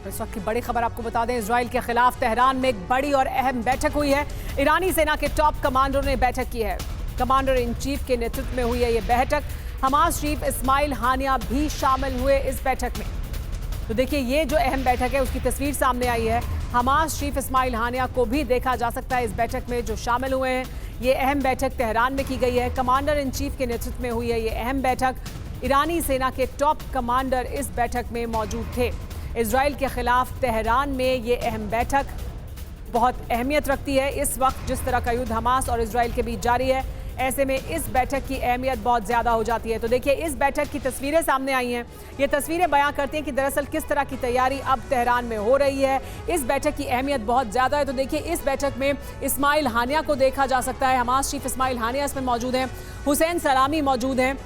इस वक्त की बड़ी खबर आपको बता दें, इजराइल के खिलाफ तेहरान में एक बड़ी और अहम बैठक हुई है। ईरानी सेना के टॉप कमांडरों ने बैठक की है। कमांडर इन चीफ के नेतृत्व में हुई है ये बैठक। हमास चीफ इस्माइल हानिया भी शामिल हुए इस बैठक में। तो देखिए, ये जो अहम बैठक है उसकी तस्वीर सामने आई है। हमास चीफ इस्माइल हानिया को भी देखा जा सकता है इस बैठक में जो शामिल हुए हैं। ये अहम बैठक तेहरान में की गई है। कमांडर इन चीफ के नेतृत्व में हुई है ये अहम बैठक। ईरानी सेना के टॉप कमांडर इस बैठक में मौजूद थे। इजराइल के खिलाफ तेहरान में ये अहम बैठक बहुत अहमियत रखती है। इस वक्त जिस तरह का युद्ध हमास और इजराइल के बीच जारी है, ऐसे में इस बैठक की अहमियत बहुत ज़्यादा हो जाती है। तो देखिए, इस बैठक की तस्वीरें सामने आई हैं। ये तस्वीरें बयां करती हैं कि दरअसल किस तरह की तैयारी अब तेहरान में हो रही है। इस बैठक की अहमियत बहुत ज़्यादा है। तो देखिए, इस बैठक में इस्माइल हानिया को देखा जा सकता है। हमास चीफ इस्माइल हानिया इसमें मौजूद हैं। हुसैन सलामी मौजूद हैं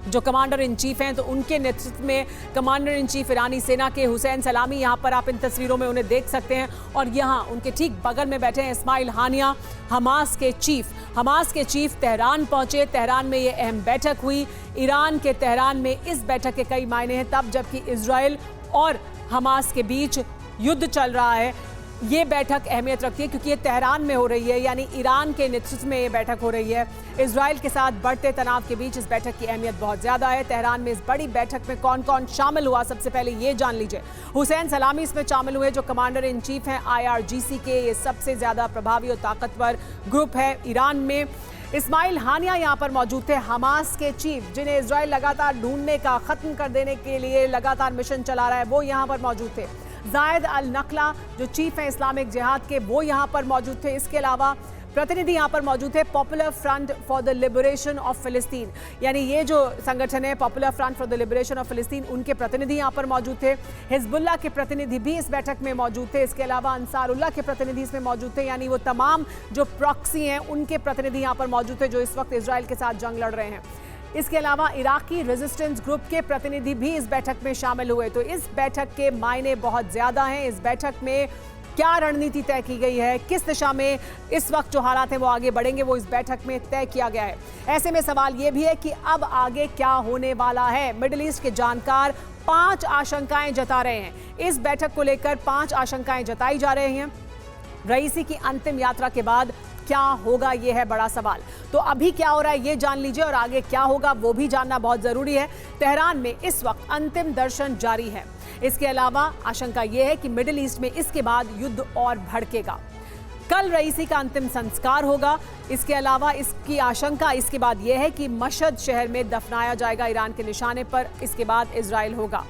जो कमांडर इन चीफ हैं। तो उनके नेतृत्व में कमांडर इन चीफ ईरानी सेना के हुसैन सलामी, यहाँ पर आप इन तस्वीरों में उन्हें देख सकते हैं। और यहाँ उनके ठीक बगल में बैठे हैं इस्माइल हानिया, हमास के चीफ। हमास के चीफ तेहरान पहुंचे। तेहरान में ये अहम बैठक हुई। ईरान के तेहरान में इस बैठक के कई मायने हैं, तब जबकि इजराइल और हमास के बीच युद्ध चल रहा है। ये बैठक अहमियत रखती है क्योंकि ये तेहरान में हो रही है, यानी ईरान के नेतृत्व में ये बैठक हो रही है। इजराइल के साथ बढ़ते तनाव के बीच इस बैठक की अहमियत बहुत ज़्यादा है। तेहरान में इस बड़ी बैठक में कौन कौन शामिल हुआ, सबसे पहले ये जान लीजिए। हुसैन सलामी इसमें शामिल हुए जो कमांडर इन चीफ हैं IRGC के। ये सबसे ज़्यादा प्रभावी और ताकतवर ग्रुप है ईरान में। इस्माइल हानिया यहाँ पर मौजूद थे, हमास के चीफ, जिन्हें इजराइल लगातार ढूंढने का, ख़त्म कर देने के लिए लगातार मिशन चला रहा है, वो यहाँ पर मौजूद थे। जायद अल नखला जो चीफ हैं इस्लामिक जिहाद के, वो यहाँ पर मौजूद थे। इसके अलावा प्रतिनिधि यहाँ पर मौजूद थे popular front for the liberation of फिलिस्तीन, यानी ये जो संगठन है popular front for the liberation of फिलिस्तीन, उनके प्रतिनिधि यहाँ पर मौजूद थे। हिजबुल्लाह के प्रतिनिधि भी इस बैठक में मौजूद थे। इसके अलावा अंसारुल्लाह के प्रतिनिधि इसमें मौजूद थे, यानी वो तमाम जो प्रॉक्सी हैं उनके प्रतिनिधि यहाँ पर मौजूद थे जो इस वक्त इजराइल के साथ जंग लड़ रहे हैं। इसके अलावा इराकी रेजिस्टेंस ग्रुप के प्रतिनिधि भी इस बैठक में शामिल हुए। तो इस बैठक के मायने बहुत ज़्यादा हैं। इस बैठक में क्या रणनीति तय की गई है, किस दिशा में इस वक्त जो हालात हैं वो आगे बढ़ेंगे, वो इस बैठक में तय किया गया है। ऐसे में सवाल ये भी है कि अब आगे क्या होने वाला है। मिडिल ईस्ट के जानकार 5 आशंकाएं जता रहे हैं। इस बैठक को लेकर 5 आशंकाएं जताई जा रही हैं। रईसी की अंतिम यात्रा के बाद क्या होगा, ये है बड़ा सवाल। तो अभी क्या हो रहा है ये जान लीजिए, और आगे क्या होगा वो भी जानना बहुत जरूरी है। तेहरान में इस वक्त अंतिम दर्शन जारी है। इसके अलावा आशंका यह है कि मिडिल ईस्ट में इसके बाद युद्ध और भड़केगा। कल रईसी का अंतिम संस्कार होगा। इसके अलावा इसकी आशंका इसके बाद यह है कि मशहद शहर में दफनाया जाएगा ईरान के निशाने पर। इसके बाद इजराइल होगा।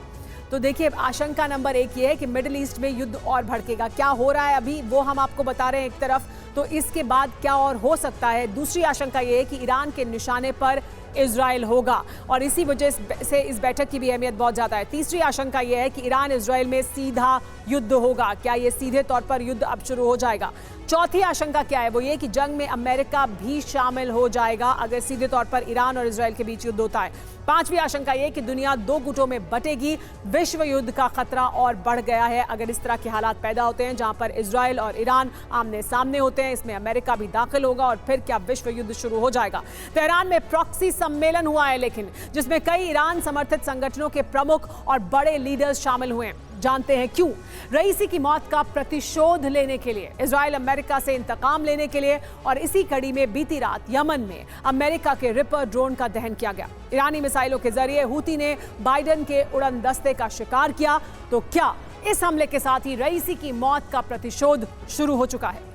तो देखिए, आशंका नंबर 1 ये है कि मिडिल ईस्ट में युद्ध और भड़केगा। क्या हो रहा है अभी वो हम आपको बता रहे हैं एक तरफ, तो इसके बाद क्या और हो सकता है। दूसरी आशंका ये है कि ईरान के निशाने पर इजराइल होगा और इसी वजह से इस बैठक की भी अहमियत बहुत ज़्यादा है। तीसरी आशंका यह है कि ईरान इजराइल में सीधा युद्ध होगा। क्या ये सीधे तौर पर युद्ध अब शुरू हो जाएगा। चौथी आशंका क्या है, वो ये कि जंग में अमेरिका भी शामिल हो जाएगा अगर सीधे तौर पर ईरान और इजराइल के बीच युद्ध होता है। पांचवी आशंका ये कि दुनिया 2 गुटों में बटेगी। विश्व युद्ध का खतरा और बढ़ गया है अगर इस तरह के हालात पैदा होते हैं जहां पर इजराइल और ईरान आमने सामने होते हैं। इसमें अमेरिका भी दाखिल होगा और फिर क्या विश्व युद्ध शुरू हो जाएगा। तेहरान में प्रॉक्सी सम्मेलन हुआ है, लेकिन जिसमें कई ईरान समर्थित संगठनों के प्रमुख और बड़े लीडर्स शामिल हुए हैं। जानते हैं क्यों। रईसी की मौत का प्रतिशोध लेने के लिए, इजराइल अमेरिका से इंतकाम लेने के लिए, और इसी कड़ी में बीती रात यमन में अमेरिका के रिपर ड्रोन का दहन किया गया। ईरानी मिसाइलों के जरिए हूती ने बाइडेन के उड़न दस्ते का शिकार किया। तो क्या इस हमले के साथ ही रईसी की मौत का प्रतिशोध शुरू हो चुका है।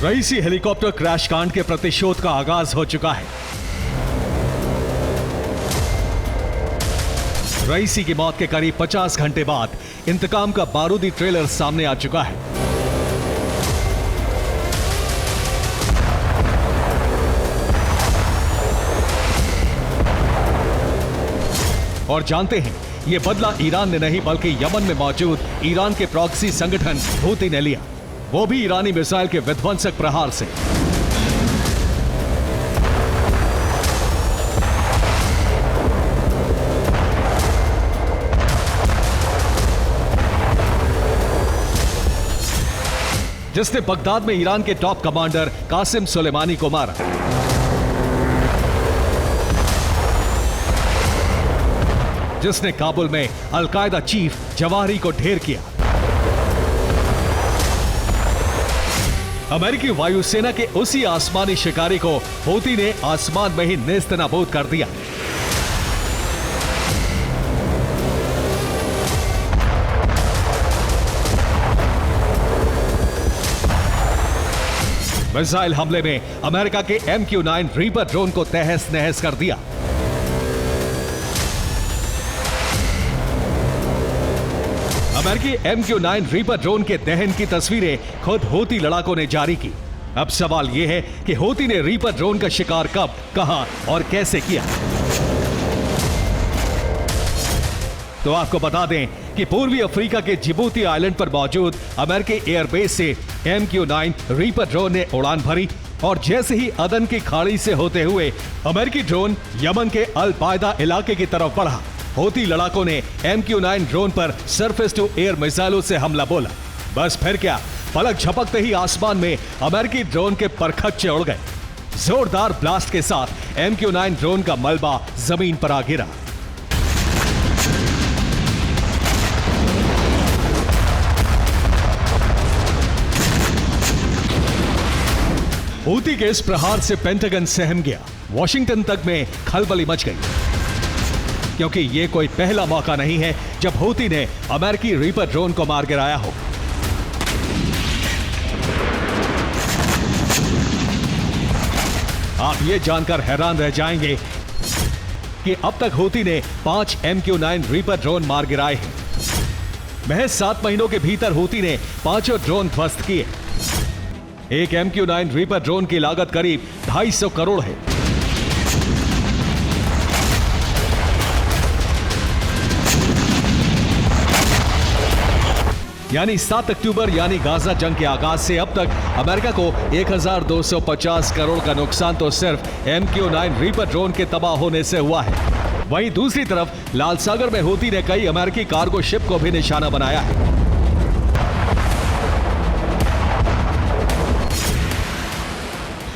रईसी हेलीकॉप्टर क्रैश कांड के प्रतिशोध का आगाज हो चुका है। रईसी की मौत के करीब 50 घंटे बाद इंतकाम का बारूदी ट्रेलर सामने आ चुका है। और जानते हैं, ये बदला ईरान ने नहीं बल्कि यमन में मौजूद ईरान के प्रॉक्सी संगठन हूती ने लिया। वो भी ईरानी मिसाइल के विध्वंसक प्रहार से। जिसने बगदाद में ईरान के टॉप कमांडर कासिम सुलेमानी को मारा। जिसने काबुल में अल-कायदा चीफ जवाहिरी को ढेर किया। अमेरिकी वायुसेना के उसी आसमानी शिकारी को हूती ने आसमान में ही नेस्तनाबूद कर दिया। मिसाइल हमले में अमेरिका के MQ-9 रीपर ड्रोन को तहस नहस कर दिया। अमेरिकी MQ-9 रीपर ड्रोन के दहन की तस्वीरें खुद हूती लड़ाकों ने जारी की। अब सवाल यह है कि हूती ने रीपर ड्रोन का शिकार कब, कहां और कैसे किया। तो आपको बता दें कि पूर्वी अफ्रीका के जिबूती आइलैंड पर मौजूद अमेरिकी एयरबेस से MQ-9 रीपर ड्रोन ने उड़ान भरी और जैसे ही अदन की खाड़ी से होते हुए अमेरिकी ड्रोन यमन के अल बायदा इलाके की तरफ बढ़ा, हूती लड़ाकों ने MQ-9 ड्रोन पर सरफेस टू एयर मिसाइलों से हमला बोला। बस फिर क्या, पलक झपकते ही आसमान में अमेरिकी ड्रोन के परखच्चे उड़ गए। जोरदार ब्लास्ट के साथ MQ-9 ड्रोन का मलबा जमीन पर आ गिरा। हूती के इस प्रहार से पेंटागन सहम गया। वॉशिंगटन तक में खलबली मच गई, क्योंकि यह कोई पहला मौका नहीं है जब हूती ने अमेरिकी रीपर ड्रोन को मार गिराया हो। आप ये जानकर हैरान रह जाएंगे कि अब तक हूती ने 5 MQ-9 रीपर ड्रोन मार गिराए हैं। महज 7 महीनों के भीतर हूती ने 5 ड्रोन ध्वस्त किए। एक MQ-9 रीपर ड्रोन की लागत करीब 250 करोड़ है। यानी 7 अक्टूबर यानी गाजा जंग के आगाज से अब तक अमेरिका को 1250 करोड़ का नुकसान तो सिर्फ MQ-9 रीपर ड्रोन के तबाह होने से हुआ है। वहीं दूसरी तरफ लाल सागर में हूती ने कई अमेरिकी कार्गो शिप को भी निशाना बनाया है।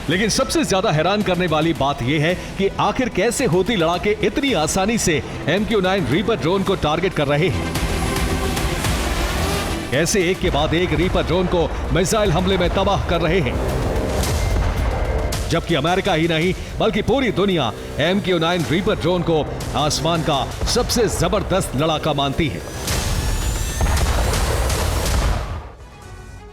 लेकिन सबसे ज्यादा हैरान करने वाली बात यह है कि आखिर कैसे हूती लड़ाके इतनी आसानी से MQ-9 रीपर ड्रोन को टारगेट कर रहे हैं। कैसे एक के बाद एक रीपर ड्रोन को मिसाइल हमले में तबाह कर रहे हैं, जबकि अमेरिका ही नहीं बल्कि पूरी दुनिया MQ-9 रीपर ड्रोन को आसमान का सबसे जबरदस्त लड़ाका मानती है।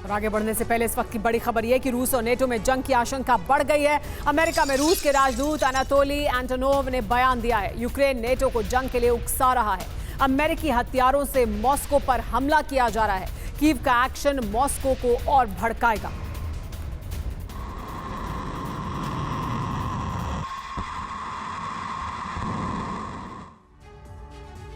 और आगे बढ़ने से पहले इस वक्त की बड़ी खबर यह कि रूस और नेटो में जंग की आशंका बढ़ गई है। अमेरिका में रूस के राजदूत अनातोली एंटोनोव ने बयान दिया है, यूक्रेन नेटो को जंग के लिए उकसा रहा है। अमेरिकी हथियारों से मॉस्को पर हमला किया जा रहा है। कीव का एक्शन मॉस्को को और भड़काएगा।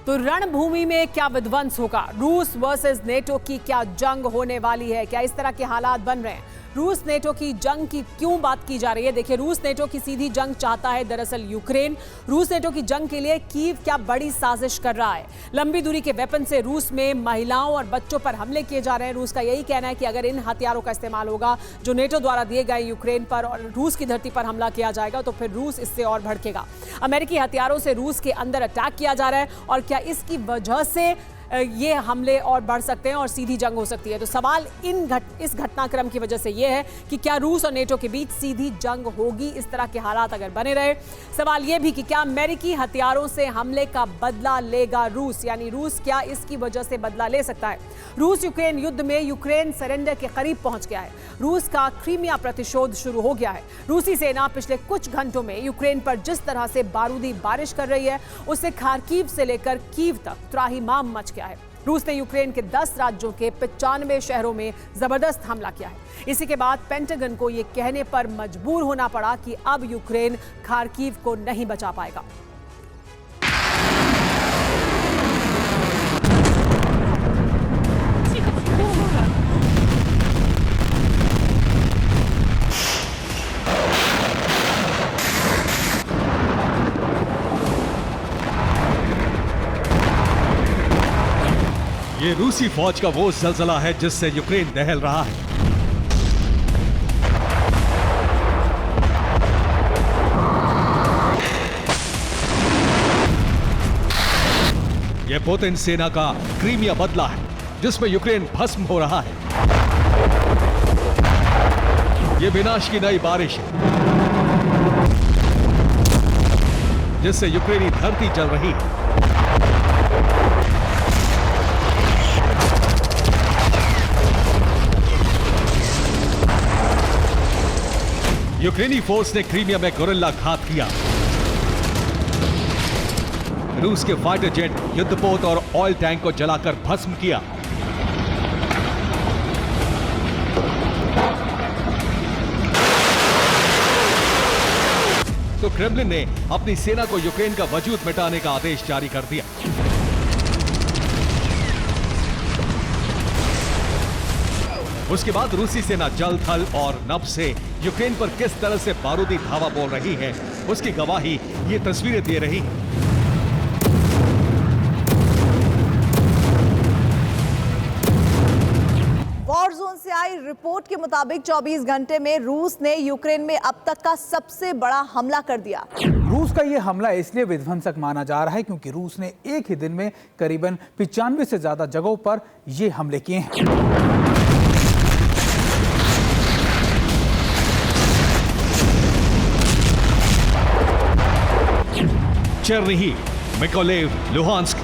तो रणभूमि में क्या विध्वंस होगा? रूस वर्सेस नेटो की क्या जंग होने वाली है? क्या इस तरह के हालात बन रहे हैं? रूस नेटो की जंग की क्यों बात की जा रही है? देखिए, रूस नेटो की सीधी जंग चाहता है दरअसल यूक्रेन। रूस नेटो की जंग के लिए कीव क्या बड़ी साजिश कर रहा है? लंबी दूरी के वेपन से रूस में महिलाओं और बच्चों पर हमले किए जा रहे हैं। रूस का यही कहना है कि अगर इन हथियारों का इस्तेमाल होगा जो नेटो द्वारा दिए गए यूक्रेन पर और रूस की धरती पर हमला किया जाएगा तो फिर रूस इससे और भड़केगा। अमेरिकी हथियारों से रूस के अंदर अटैक किया जा रहा है और क्या इसकी वजह से ये हमले और बढ़ सकते हैं और सीधी जंग हो सकती है? तो सवाल इस घटनाक्रम की वजह से ये है कि क्या रूस और नेटो के बीच सीधी जंग होगी इस तरह के हालात अगर बने रहे? सवाल ये भी कि क्या अमेरिकी हथियारों से हमले का बदला लेगा रूस, यानी रूस क्या इसकी वजह से बदला ले सकता है? रूस यूक्रेन युद्ध में यूक्रेन सरेंडर के करीब पहुंच गया है। रूस का क्रीमिया प्रतिशोध शुरू हो गया है। रूसी सेना पिछले कुछ घंटों में यूक्रेन पर जिस तरह से बारूदी बारिश कर रही है उससे खार्किव से लेकर कीव तक त्राहिमाम मच गया है। रूस ने यूक्रेन के 10 राज्यों के 95 शहरों में जबरदस्त हमला किया है। इसी के बाद पेंटागन को यह कहने पर मजबूर होना पड़ा कि अब यूक्रेन खार्किव को नहीं बचा पाएगा। ये रूसी फौज का वो जलजला है जिससे यूक्रेन दहल रहा है। यह पुतिन सेना का क्रीमिया बदला है जिसमें यूक्रेन भस्म हो रहा है। यह विनाश की नई बारिश है जिससे यूक्रेनी धरती जल रही है। यूक्रेनी फोर्स ने क्रीमिया में गोरिल्ला घात किया। रूस के फाइटर जेट, युद्धपोत और ऑयल टैंक को जलाकर भस्म किया। तो क्रेमलिन ने अपनी सेना को यूक्रेन का वजूद मिटाने का आदेश जारी कर दिया। उसके बाद रूसी सेना जल, थल और नभ से यूक्रेन पर किस तरह से बारूदी धावा बोल रही है, उसकी गवाही ये तस्वीरें दे रही हैं। वॉर जोन से आई रिपोर्ट के मुताबिक 24 घंटे में रूस ने यूक्रेन में अब तक का सबसे बड़ा हमला कर दिया। रूस का यह हमला इसलिए विध्वंसक माना जा रहा है क्योंकि रूस ने एक ही दिन में करीबन 95 से ज्यादा जगहों पर ये हमले किए हैं। Chernihiv, Mykolaiv, Luhansk,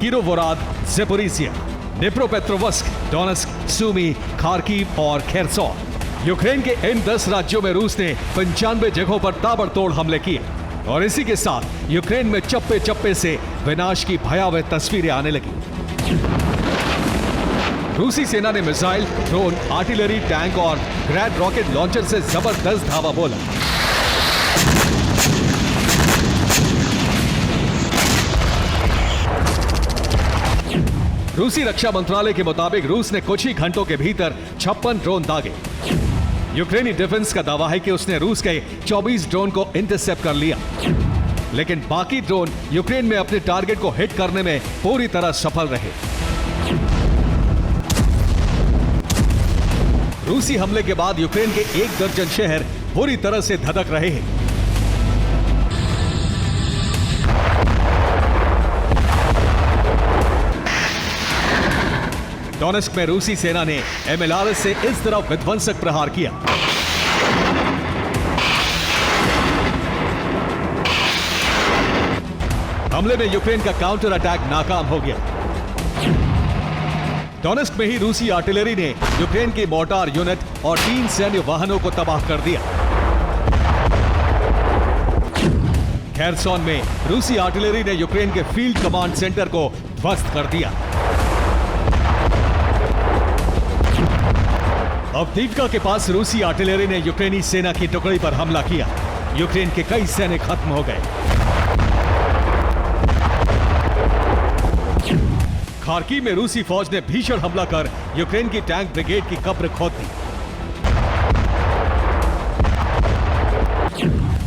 किरोवोराद, Zaporizhzhia, डिप्रोपेट्रोवस्क, Donetsk, सूमी, खार्किव और खेरसोन। यूक्रेन के इन 10 राज्यों में रूस ने 95 जगहों पर ताबड़तोड़ हमले किए और इसी के साथ यूक्रेन में चप्पे चप्पे से विनाश की भयावह तस्वीरें आने लगी। रूसी सेना ने मिसाइल, ड्रोन, आर्टिलरी, टैंक और ग्रैड रॉकेट लॉन्चर से जबरदस्त धावा बोला। रूसी रक्षा मंत्रालय के मुताबिक रूस ने कुछ ही घंटों के भीतर 56 ड्रोन दागे। यूक्रेनी डिफेंस का दावा है कि उसने रूस के 24 ड्रोन को इंटरसेप्ट कर लिया, लेकिन बाकी ड्रोन यूक्रेन में अपने टारगेट को हिट करने में पूरी तरह सफल रहे। रूसी हमले के बाद यूक्रेन के 1 दर्जन शहर पूरी तरह से धधक रहे हैं। डोनेस्क में रूसी सेना ने MLRS से इस तरह विध्वंसक प्रहार किया। हमले में यूक्रेन का काउंटर अटैक नाकाम हो गया। डोनेस्क में ही रूसी आर्टिलरी ने यूक्रेन की मोर्टार यूनिट और 3 सैन्य वाहनों को तबाह कर दिया। खेरसोन में रूसी आर्टिलरी ने यूक्रेन के फील्ड कमांड सेंटर को ध्वस्त कर दिया। अवदीवका के पास रूसी आर्टिलरी ने यूक्रेनी सेना की टुकड़ी पर हमला किया। यूक्रेन के कई सैनिक खत्म हो गए। खार्किव में रूसी फौज ने भीषण हमला कर यूक्रेन की टैंक ब्रिगेड की कब्र खोद दी।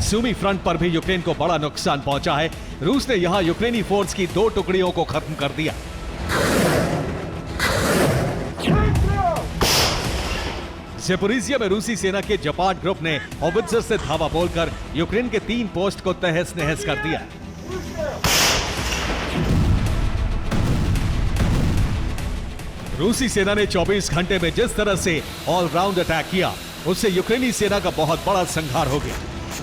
सूमी फ्रंट पर भी यूक्रेन को बड़ा नुकसान पहुंचा है। रूस ने यहां यूक्रेनी फोर्स की 2 टुकड़ियों को खत्म कर दिया। ज़ेपोरिजिया में रूसी सेना के जपाट ग्रुप ने ओबित्जर से धावा बोलकर यूक्रेन के 3 पोस्ट को तहस नहस कर दिया। रूसी सेना ने 24 घंटे में जिस तरह से ऑलराउंड अटैक किया, उससे यूक्रेनी सेना का बहुत बड़ा संहार हो गया।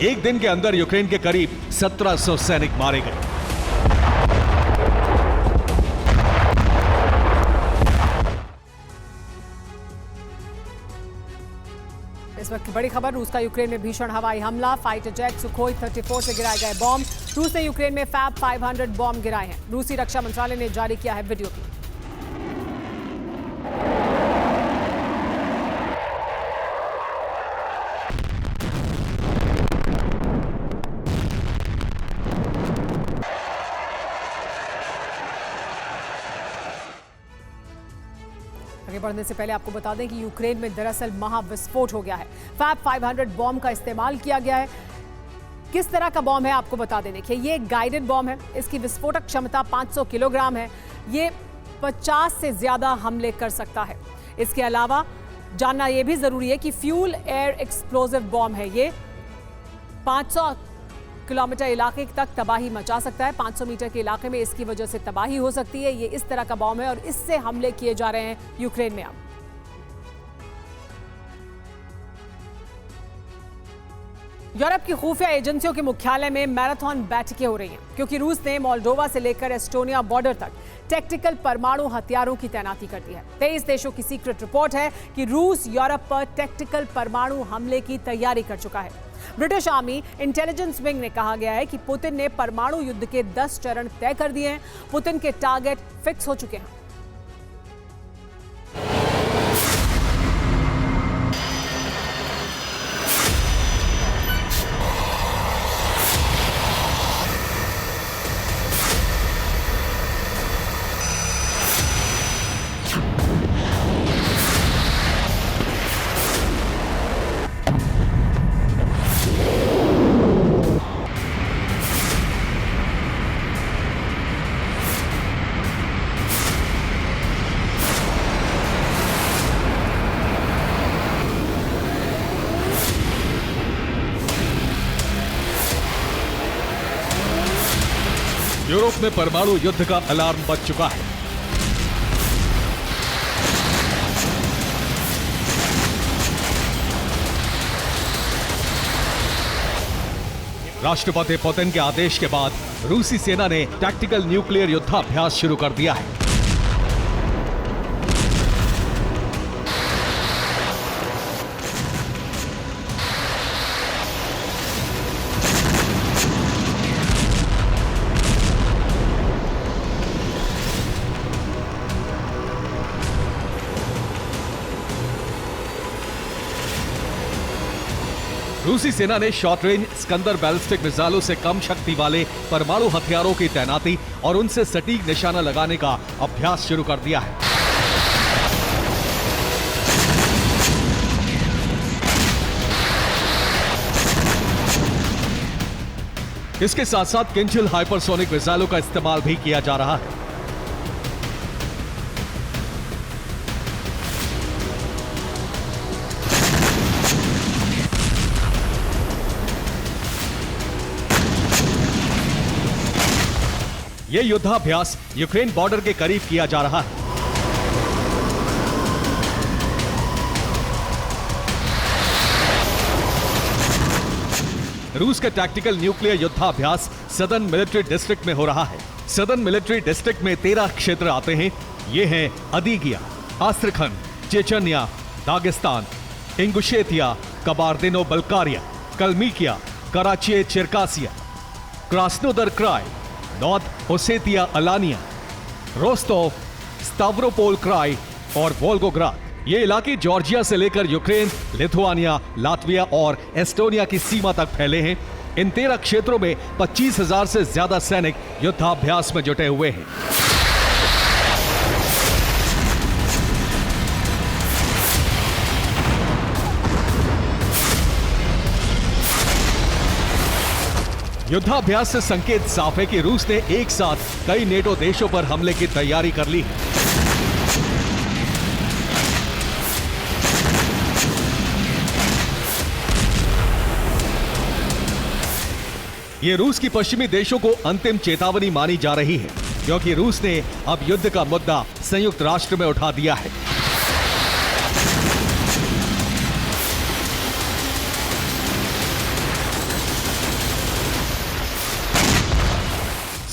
एक दिन के अंदर यूक्रेन के करीब 1700 सैनिक मारे गए। इस वक्त की बड़ी खबर, रूस का यूक्रेन में भीषण हवाई हमला, फाइटर जेट सुखोई 34 से गिराए गए बॉम्ब। रूस ने यूक्रेन में फैब 500 बॉम्ब गिराए हैं। रूसी रक्षा मंत्रालय ने जारी किया है वीडियो क्लिप। आगे बढ़ने से पहले आपको बता दें कि यूक्रेन में दरअसल महाविस्फोट हो गया है। फैब 500 बॉम्ब का इस्तेमाल किया गया है। किस तरह का बॉम्ब है आपको बता दें। देखिए, ये गाइडेड बॉम्ब है। इसकी विस्फोटक क्षमता 500 किलोग्राम है। ये 50 से ज्यादा हमले कर सकता है। इसके अलावा जानना यह भी जरूरी है कि फ्यूल एयर एक्सप्लोजिव बॉम्ब है। ये 500 किलोमीटर इलाके तक तबाही मचा सकता है। 500 मीटर के इलाके में इसकी वजह से तबाही हो सकती है। ये इस तरह का बॉम्ब है और इससे हमले किए जा रहे हैं यूक्रेन में। अब यूरोप की खुफिया एजेंसियों के मुख्यालय में मैराथन बैठकें हो रही हैं क्योंकि रूस ने मोल्डोवा से लेकर एस्टोनिया बॉर्डर तक टैक्टिकल परमाणु हथियारों की तैनाती कर दी है। 23 देशों की सीक्रेट रिपोर्ट है कि रूस यूरोप पर टैक्टिकल परमाणु हमले की तैयारी कर चुका है। ब्रिटिश आर्मी इंटेलिजेंस विंग ने कहा गया है कि पुतिन ने परमाणु युद्ध के 10 चरण तय कर दिए हैं। पुतिन के टारगेट फिक्स हो चुके हैं। यूरोप में परमाणु युद्ध का अलार्म बज चुका है। राष्ट्रपति पुतिन के आदेश के बाद रूसी सेना ने टैक्टिकल न्यूक्लियर युद्धाभ्यास शुरू कर दिया है। रूसी सेना ने शॉर्ट रेंज स्कंदर बैलिस्टिक मिसाइलों से कम शक्ति वाले परमाणु हथियारों की तैनाती और उनसे सटीक निशाना लगाने का अभ्यास शुरू कर दिया है। इसके साथ साथ किंजल हाइपरसोनिक मिसाइलों का इस्तेमाल भी किया जा रहा है। यह युद्धाभ्यास यूक्रेन बॉर्डर के करीब किया जा रहा है। रूस का टैक्टिकल न्यूक्लियर युद्धाभ्यास सदर्न मिलिट्री डिस्ट्रिक्ट में हो रहा है। सदर्न मिलिट्री डिस्ट्रिक्ट में 13 क्षेत्र आते हैं। ये हैं Adygea, Astrakhan, Chechnya, Dagestan, Ingushetia, Kabardino Balkaria, Kalmykia, Karachay Cherkessia, Krasnodar Krai, North Ossetia Alania, Rostov, Stavropol Krai और वोल्गोग्राद। ये इलाके जॉर्जिया से लेकर यूक्रेन, लिथुआनिया, लातविया और एस्टोनिया की सीमा तक फैले हैं। इन 13 क्षेत्रों में 25,000 से ज्यादा सैनिक युद्धाभ्यास में जुटे हुए हैं। युद्धाभ्यास से संकेत साफ है कि रूस ने एक साथ कई नेटो देशों पर हमले की तैयारी कर ली है। ये रूस की पश्चिमी देशों को अंतिम चेतावनी मानी जा रही है, क्योंकि रूस ने अब युद्ध का मुद्दा संयुक्त राष्ट्र में उठा दिया है।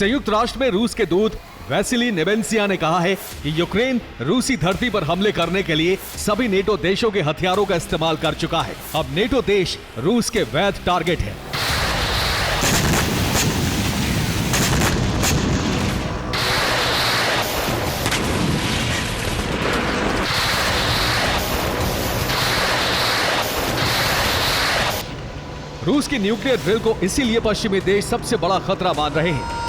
संयुक्त राष्ट्र में रूस के दूत वैसिली नेबेंसिया ने कहा है कि यूक्रेन रूसी धरती पर हमले करने के लिए सभी नेटो देशों के हथियारों का इस्तेमाल कर चुका है। अब नेटो देश रूस के वैध टारगेट है। रूस की न्यूक्लियर ड्रिल को इसीलिए पश्चिमी देश सबसे बड़ा खतरा मान रहे हैं।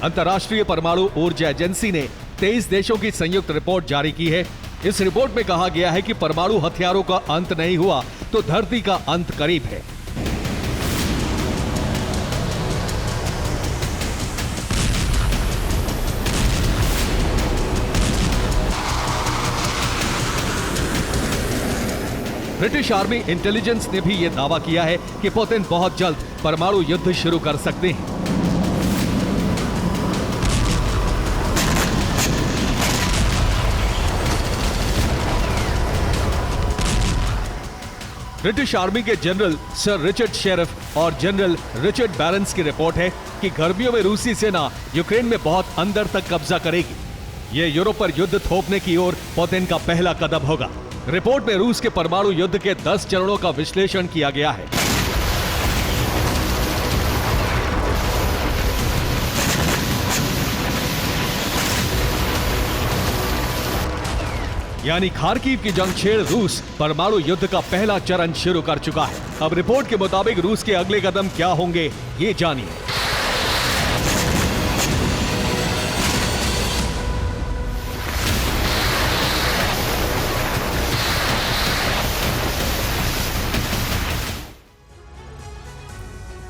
अंतर्राष्ट्रीय परमाणु ऊर्जा एजेंसी ने 23 देशों की संयुक्त रिपोर्ट जारी की है। इस रिपोर्ट में कहा गया है कि परमाणु हथियारों का अंत नहीं हुआ तो धरती का अंत करीब है। ब्रिटिश आर्मी इंटेलिजेंस ने भी यह दावा किया है कि पुतिन बहुत जल्द परमाणु युद्ध शुरू कर सकते हैं। ब्रिटिश आर्मी के जनरल सर रिचर्ड शेरिफ और जनरल रिचर्ड बैरेंस की रिपोर्ट है कि गर्मियों में रूसी सेना यूक्रेन में बहुत अंदर तक कब्जा करेगी। यह यूरोप पर युद्ध थोपने की ओर पुतिन का पहला कदम होगा। रिपोर्ट में रूस के परमाणु युद्ध के 10 चरणों का विश्लेषण किया गया है। यानी खार्किव की जंग छेड़ रूस परमाणु युद्ध का पहला चरण शुरू कर चुका है। अब रिपोर्ट के मुताबिक रूस के अगले कदम क्या होंगे, ये जानिए।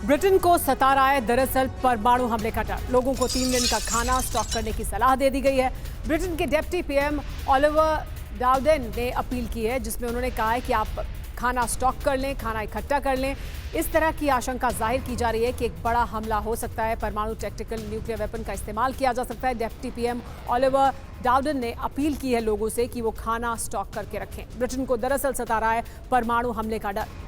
ब्रिटेन को सता रहा है दरअसल परमाणु हमले का डर। लोगों को 3 दिन का खाना स्टॉक करने की सलाह दे दी गई है। ब्रिटेन के डिप्टी पीएम ओलिवर डाउडेन ने अपील की है, जिसमें उन्होंने कहा है कि आप खाना स्टॉक कर लें, खाना इकट्ठा कर लें। इस तरह की आशंका जाहिर की जा रही है कि एक बड़ा हमला हो सकता है, परमाणु टैक्टिकल न्यूक्लियर वेपन का इस्तेमाल किया जा सकता है। डिप्टी पीएम ओलिवर डाउडेन ने अपील की है लोगों से कि वो खाना स्टॉक करके रखें। ब्रिटेन को दरअसल सता रहा है परमाणु हमले का डर।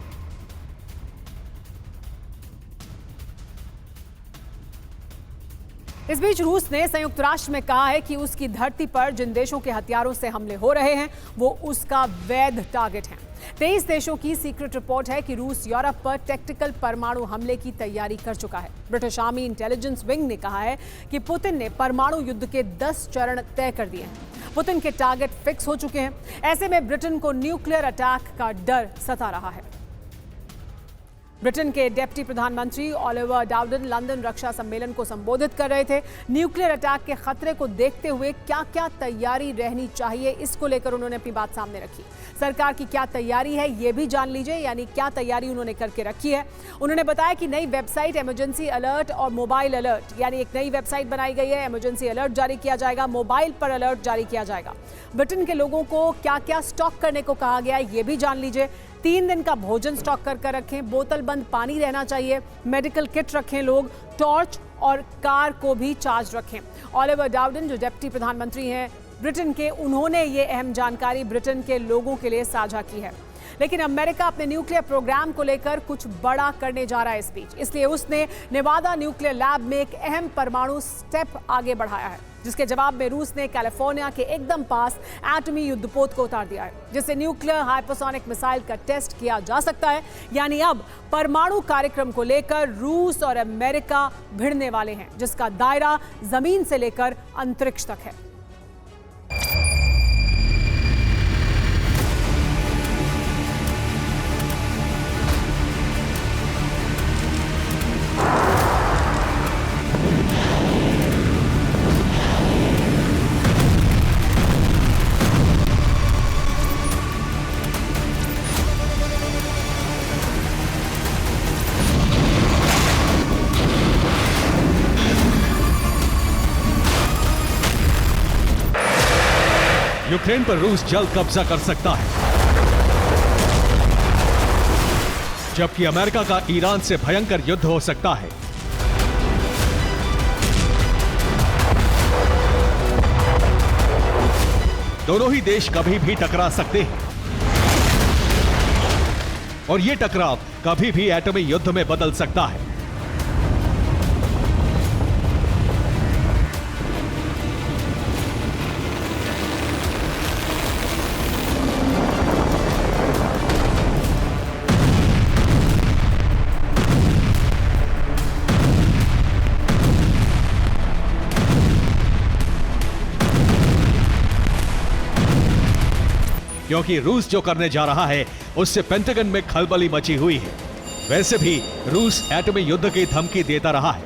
इस बीच रूस ने संयुक्त राष्ट्र में कहा है कि उसकी धरती पर जिन देशों के हथियारों से हमले हो रहे हैं वो उसका वैध टारगेट हैं। 23 देशों की सीक्रेट रिपोर्ट है कि रूस यूरोप पर टैक्टिकल परमाणु हमले की तैयारी कर चुका है। ब्रिटिश आर्मी इंटेलिजेंस विंग ने कहा है कि पुतिन ने परमाणु युद्ध के 10 चरण तय कर दिए हैं। पुतिन के टारगेट फिक्स हो चुके हैं। ऐसे में ब्रिटेन को न्यूक्लियर अटैक का डर सता रहा है। ब्रिटेन के डिप्टी प्रधानमंत्री ओलिवर डाउडेन लंदन रक्षा सम्मेलन को संबोधित कर रहे थे। न्यूक्लियर अटैक के खतरे को देखते हुए क्या क्या तैयारी रहनी चाहिए, इसको लेकर उन्होंने अपनी बात सामने रखी। सरकार की क्या तैयारी है ये भी जान लीजिए, यानी क्या तैयारी उन्होंने करके रखी है। उन्होंने बताया कि नई वेबसाइट इमरजेंसी अलर्ट और मोबाइल अलर्ट, यानी एक नई वेबसाइट बनाई गई है। इमरजेंसी अलर्ट जारी किया जाएगा, मोबाइल पर अलर्ट जारी किया जाएगा। ब्रिटेन के लोगों को क्या क्या स्टॉक करने को कहा गया है ये भी जान लीजिए। 3 दिन का भोजन स्टॉक कर रखें, बोतल बंद पानी रहना चाहिए, मेडिकल किट रखें लोग, टॉर्च और कार को भी चार्ज रखें। ओलिवर डाउडेन जो डिप्टी प्रधानमंत्री हैं ब्रिटेन के, उन्होंने ये अहम जानकारी ब्रिटेन के लोगों के लिए साझा की है। लेकिन अमेरिका अपने न्यूक्लियर प्रोग्राम को लेकर कुछ बड़ा करने जा रहा है इस बीच, इसलिए उसने नेवादा न्यूक्लियर लैब में एक अहम परमाणु स्टेप आगे बढ़ाया है, जिसके जवाब में रूस ने कैलिफोर्निया के एकदम पास एटमी युद्धपोत को उतार दिया है, जिससे न्यूक्लियर हाइपरसोनिक मिसाइल का टेस्ट किया जा सकता है। यानी अब परमाणु कार्यक्रम को लेकर रूस और अमेरिका भिड़ने वाले हैं, जिसका दायरा जमीन से लेकर अंतरिक्ष तक है। यूक्रेन पर रूस जल्द कब्जा कर सकता है, जबकि अमेरिका का ईरान से भयंकर युद्ध हो सकता है। दोनों ही देश कभी भी टकरा सकते हैं और यह टकराव कभी भी एटमी युद्ध में बदल सकता है। क्योंकि रूस जो करने जा रहा है उससे पेंटागन में खलबली मची हुई है। वैसे भी रूस एटमी युद्ध की धमकी देता रहा है।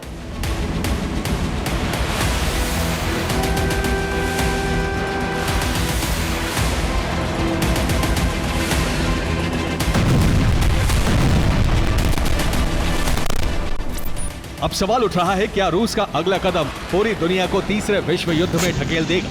अब सवाल उठ रहा है, क्या रूस का अगला कदम पूरी दुनिया को तीसरे विश्व युद्ध में ढकेल देगा?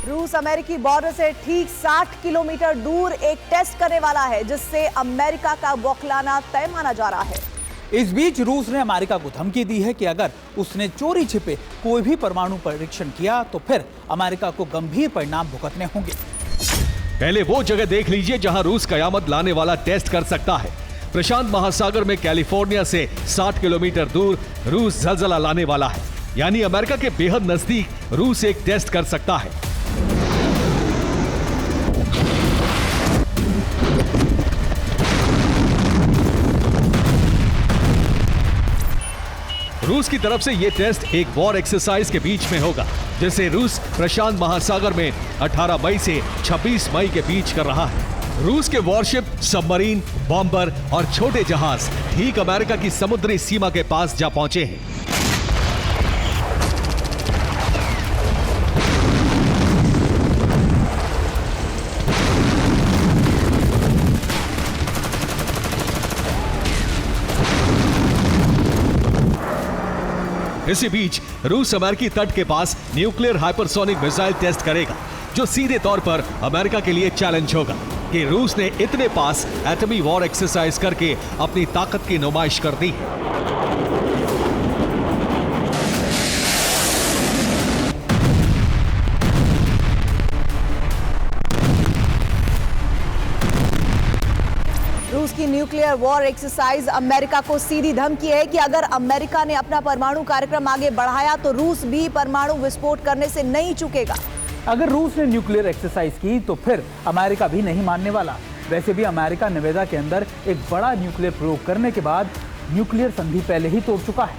रूस अमेरिकी बॉर्डर से ठीक 60 किलोमीटर दूर एक टेस्ट करने वाला है, जिससे अमेरिका का बौखलाना तय माना जा रहा है। इस बीच रूस ने अमेरिका को धमकी दी है कि अगर उसने चोरी छिपे कोई भी परमाणु परीक्षण किया तो फिर अमेरिका को गंभीर परिणाम भुगतने होंगे। पहले वो जगह देख लीजिए जहां रूस कयामत लाने वाला टेस्ट कर सकता है। प्रशांत महासागर में कैलिफोर्निया से 60 किलोमीटर दूर रूस जलजला लाने वाला है, यानी अमेरिका के बेहद नजदीक रूस एक टेस्ट कर सकता है। रूस की तरफ से यह टेस्ट एक वॉर एक्सरसाइज के बीच में होगा, जिसे रूस प्रशांत महासागर में 18 मई से 26 मई के बीच कर रहा है। रूस के वॉरशिप, सबमरीन, बॉम्बर और छोटे जहाज ठीक अमेरिका की समुद्री सीमा के पास जा पहुंचे हैं। इसी बीच रूस अमेरिकी तट के पास न्यूक्लियर हाइपरसोनिक मिसाइल टेस्ट करेगा, जो सीधे तौर पर अमेरिका के लिए चैलेंज होगा कि रूस ने इतने पास एटमी वॉर एक्सरसाइज करके अपनी ताकत की नुमाइश कर दी है। रूस की न्यूक्लियर वॉर एक्सरसाइज अमेरिका को सीधी धमकी है कि अगर अमेरिका ने अपना परमाणु कार्यक्रम आगे बढ़ाया तो रूस भी परमाणु विस्फोट करने से नहीं चूकेगा। अगर रूस ने न्यूक्लियर एक्सरसाइज की तो फिर अमेरिका भी नहीं मानने वाला। वैसे भी अमेरिका नेवादा के अंदर एक बड़ा न्यूक्लियर प्रयोग करने के बाद न्यूक्लियर संधि पहले ही तोड़ चुका है।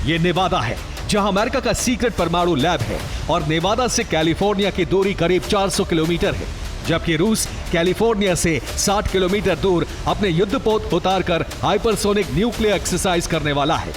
ये नेवादा है, जहां अमेरिका का सीक्रेट परमाणु लैब है, और नेवादा से कैलिफोर्निया की दूरी करीब 400 किलोमीटर है, जबकि रूस कैलिफोर्निया से 60 किलोमीटर दूर अपने युद्धपोत उतारकर हाइपरसोनिक न्यूक्लियर एक्सरसाइज करने वाला है।